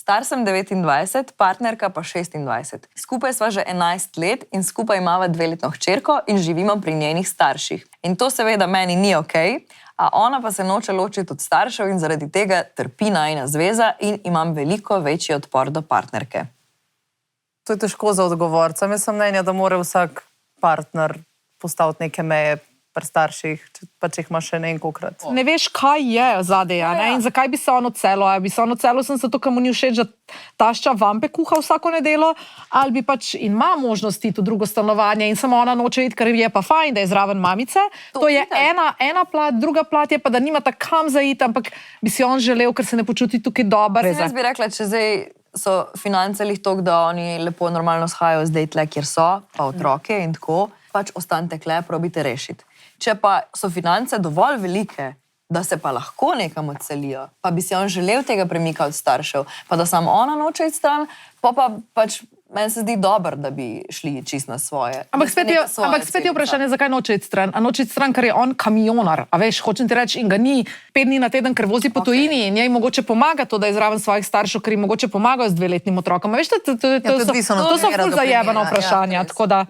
Star sem 29, partnerka pa 26. Skupaj sva že 11 let in skupaj imava 2-letno hčerko in živimo pri njenih starših. In to seveda meni ni okej, a ona pa se noče ločiti od staršev in zaradi tega trpi najina zveza in imam veliko večji odpor do partnerke. To je težko za odgovorca. Jaz sem mnenja, da mora vsak partner postaviti neke meje pri starših, pa če jih ima še ne in kolikrat. Ne veš, kaj je zadej, ne? In zakaj bi se on odselil? Ali bi se on odselil sem zato, ker mu ni všeč, da tašča vampe kuha vsako nedelo, ali bi pač in ima možnost iti v drugo stanovanje in samo ona noče iti, ker je pa fajn, da je zraven mamice. To je ena plat, druga plat je pa, da nimata kam zaiti, ampak bi si on želel, ker se ne počuti tukaj dober. Jaz bi rekla, če zdaj so finance lih toliko, da oni lepo normalno shajajo zdaj tle, kjer so, pa otroke in tako, pač ostanite kle, probite rešiti. Če pa so finance dovolj velike, da se pa lahko nekam odselijo, pa bi si on želel tega premika od staršev, pa da samo ona noče iti stran, pa pač meni se zdi dobro, da bi šli čist na svoje. Ampak spet je vprašanje, zakaj noče iti stran. A noče iti stran, ker je on kamionar. A veš, hočem ti reči, in ga ni 5 dni na teden, ker vozi po tujini in njej mogoče pomaga to, da je zraven svojih staršev, ker jim mogoče pomagajo z 2-letnim otrokom. A veš, to so ful zajebana vprašanja, tako da